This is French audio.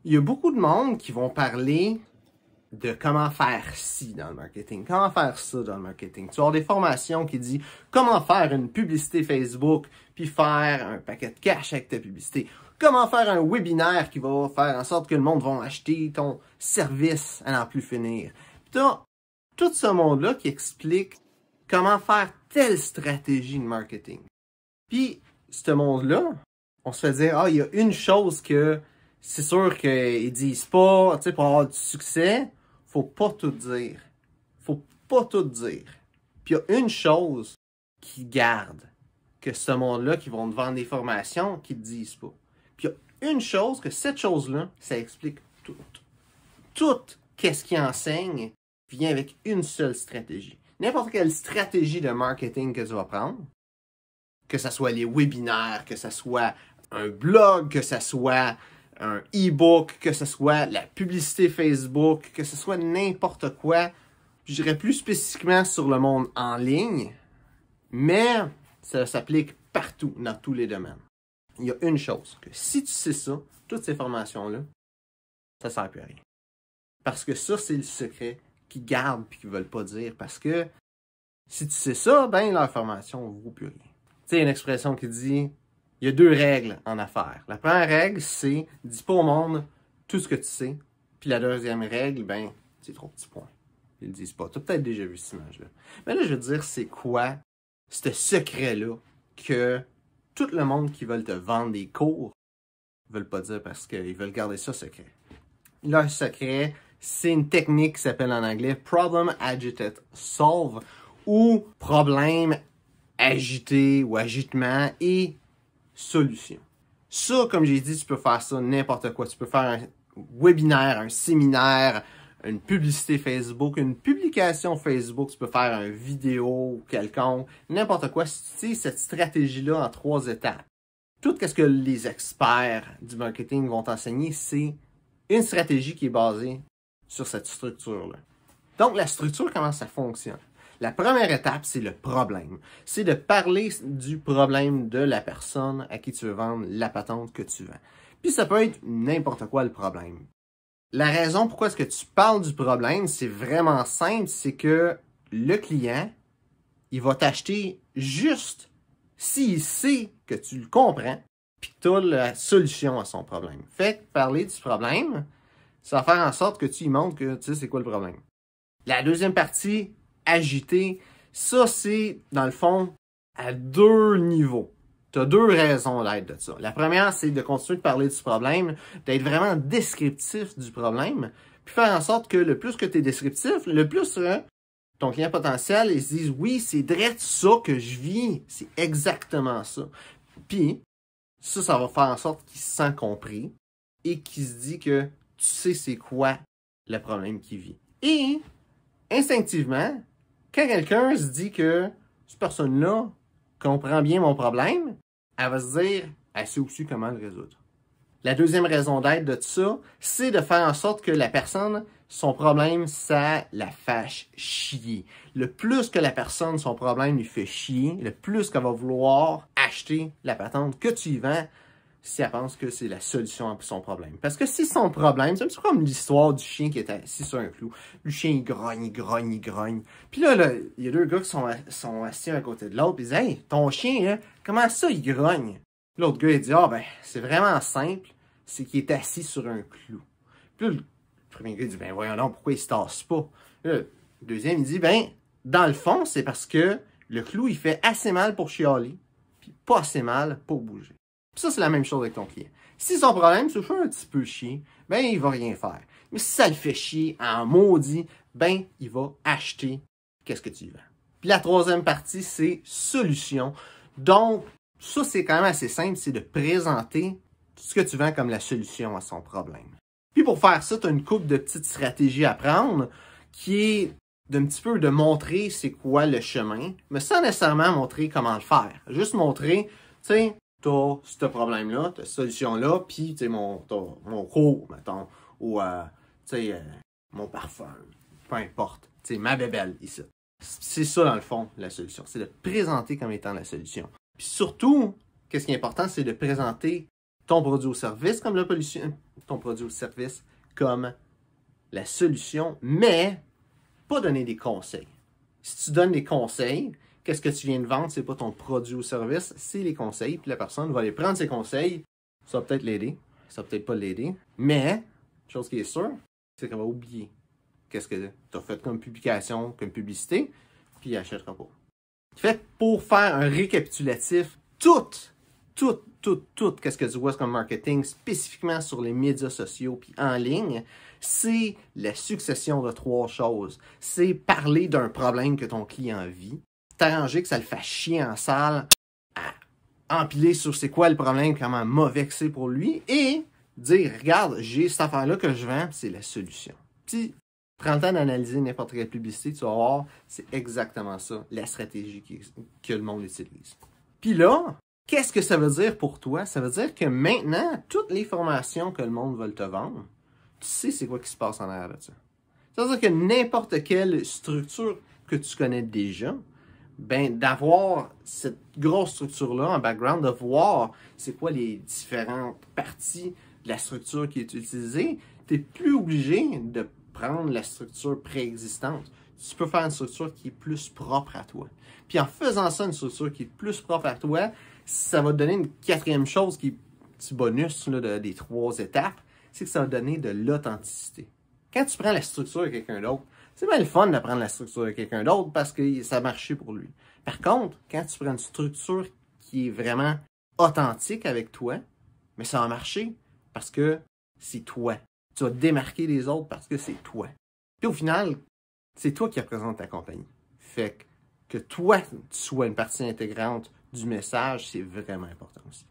Il y a beaucoup de monde qui vont parler de comment faire ci dans le marketing, comment faire ça dans le marketing. Tu vas avoir des formations qui disent comment faire une publicité Facebook puis faire un paquet de cash avec ta publicité. Comment faire un webinaire qui va faire en sorte que le monde va acheter ton service à n'en plus finir. Puis tu as tout ce monde-là qui explique comment faire telle stratégie de marketing. Puis ce monde-là, on se fait dire, il y a une chose que c'est sûr qu'ils disent pas, tu sais, pour avoir du succès, faut pas tout dire. Faut pas tout dire. Puis il y a une chose qu'ils gardent, que ce monde-là qui vont te vendre des formations, qu'ils te disent pas. Puis il y a une chose, que cette chose-là, ça explique tout. Tout qu'est-ce qu'ils enseignent vient avec une seule stratégie. N'importe quelle stratégie de marketing que tu vas prendre, que ce soit les webinaires, que ce soit un blog, que ce soit un e-book, que ce soit la publicité Facebook, que ce soit n'importe quoi, je dirais plus spécifiquement sur le monde en ligne, mais ça s'applique partout, dans tous les domaines. Il y a une chose, que si tu sais ça, toutes ces formations-là, ça ne sert plus à rien. Parce que ça, c'est le secret qu'ils gardent et qu'ils ne veulent pas dire. Parce que si tu sais ça, ben leur formation ne vaut plus rien. Tu sais, il y a une expression qui dit, il y a deux règles en affaires. La première règle, c'est, dis pas au monde tout ce que tu sais. Puis la deuxième règle, ben, c'est trop petits points. Ils le disent pas. Tu as peut-être déjà vu cette image-là. Mais là, je veux dire, c'est quoi ce secret-là que tout le monde qui veut te vendre des cours ne veulent pas dire parce qu'ils veulent garder ça secret. Leur secret, c'est une technique qui s'appelle en anglais Problem Agitated Solve ou problème agité ou agitement et solution. Ça, comme j'ai dit, tu peux faire ça n'importe quoi. Tu peux faire un webinaire, un séminaire, une publicité Facebook, une publication Facebook, tu peux faire une vidéo quelconque, n'importe quoi. Si tu utilises cette stratégie-là en 3 étapes, tout ce que les experts du marketing vont t'enseigner, c'est une stratégie qui est basée sur cette structure-là. Donc, la structure, comment ça fonctionne? La première étape, c'est le problème. C'est de parler du problème de la personne à qui tu veux vendre la patente que tu vends. Puis ça peut être n'importe quoi le problème. La raison pourquoi est-ce que tu parles du problème, c'est vraiment simple, c'est que le client, il va t'acheter juste s'il sait que tu le comprends puis que tu as la solution à son problème. Fait que parler du problème, ça va faire en sorte que tu lui montres que tu sais c'est quoi le problème. La deuxième partie, agiter, ça c'est, dans le fond, à 2 niveaux. Tu as 2 raisons d'être de ça. La première, c'est de continuer de parler du problème, d'être vraiment descriptif du problème, puis faire en sorte que le plus que tu es descriptif, le plus ton client potentiel, il se dise « Oui, c'est direct ça que je vis, c'est exactement ça. » Puis, ça va faire en sorte qu'il se sent compris et qu'il se dit que tu sais c'est quoi le problème qu'il vit. Et, instinctivement, quand quelqu'un se dit que cette personne-là comprend bien mon problème, elle va se dire, elle sait aussi comment le résoudre. La deuxième raison d'être de ça, c'est de faire en sorte que la personne, son problème, ça la fâche chier. Le plus que la personne, son problème lui fait chier, le plus qu'elle va vouloir acheter la patente que tu y vends, si elle pense que c'est la solution à son problème. Parce que si son problème, c'est un petit peu comme l'histoire du chien qui est assis sur un clou. Le chien, il grogne, il grogne, il grogne. Puis là, il y a 2 gars qui sont assis un à côté de l'autre. Puis ils disent, « Hey, ton chien, là, comment ça, il grogne? » L'autre gars, il dit, « Ah, ben, c'est vraiment simple. C'est qu'il est assis sur un clou. » Puis là, le premier gars dit, « Ben, voyons donc, pourquoi il se tasse pas? » Là, le deuxième, il dit, « Ben, dans le fond, c'est parce que le clou, il fait assez mal pour chialer, puis pas assez mal pour bouger. » Puis ça, c'est la même chose avec ton client. Si son problème, c'est fait un petit peu chier, ben, il va rien faire. Mais si ça le fait chier en maudit, ben, il va acheter qu'est-ce que tu vends. Puis la troisième partie, c'est solution. Donc, ça, c'est quand même assez simple, c'est de présenter tout ce que tu vends comme la solution à son problème. Puis pour faire ça, tu as une couple de petites stratégies à prendre qui est d'un petit peu de montrer c'est quoi le chemin, mais sans nécessairement montrer comment le faire. Juste montrer, tu sais, tu as ce problème-là, tu as cette solution-là, puis tu sais, mon cours, mettons, ou mon parfum, peu importe, tu sais, ma bébelle ici. C'est ça, dans le fond, la solution. C'est de présenter comme étant la solution. Puis surtout, qu'est-ce qui est important, c'est de présenter ton produit ou service comme la pollution, ton produit ou service comme la solution, mais pas donner des conseils. Si tu donnes des conseils, qu'est-ce que tu viens de vendre? C'est pas ton produit ou service, c'est les conseils. Puis la personne va aller prendre ses conseils. Ça va peut-être l'aider, ça va peut-être pas l'aider. Mais, chose qui est sûre, c'est qu'elle va oublier qu'est-ce que tu as fait comme publication, comme publicité, puis elle n'achètera pas. Fait pour faire un récapitulatif, tout, qu'est-ce que tu vois comme marketing, spécifiquement sur les médias sociaux puis en ligne, c'est la succession de 3 choses. C'est parler d'un problème que ton client vit, t'arranger que ça le fasse chier en salle, empiler sur c'est quoi le problème, comment mauvais que c'est pour lui, et dire, regarde, j'ai cette affaire-là que je vends, c'est la solution. Puis, prends le temps d'analyser n'importe quelle publicité, tu vas voir, c'est exactement ça, la stratégie que le monde utilise. Puis là, qu'est-ce que ça veut dire pour toi? Ça veut dire que maintenant, toutes les formations que le monde veut te vendre, tu sais c'est quoi qui se passe en arrière de ça. Ça veut dire que n'importe quelle structure que tu connais déjà, ben d'avoir cette grosse structure-là en background, de voir c'est quoi les différentes parties de la structure qui est utilisée, tu n'es plus obligé de prendre la structure préexistante. Tu peux faire une structure qui est plus propre à toi. Puis en faisant ça, une structure qui est plus propre à toi, ça va te donner une 4e chose qui est petit bonus là, des 3 étapes, c'est que ça va donner de l'authenticité. Quand tu prends la structure de quelqu'un d'autre, c'est bien le fun de prendre la structure de quelqu'un d'autre parce que ça a marché pour lui. Par contre, quand tu prends une structure qui est vraiment authentique avec toi, mais ça va marcher parce que c'est toi. Tu vas te démarquer des autres parce que c'est toi. Puis au final, c'est toi qui représente ta compagnie. Fait que toi, tu sois une partie intégrante du message, c'est vraiment important aussi.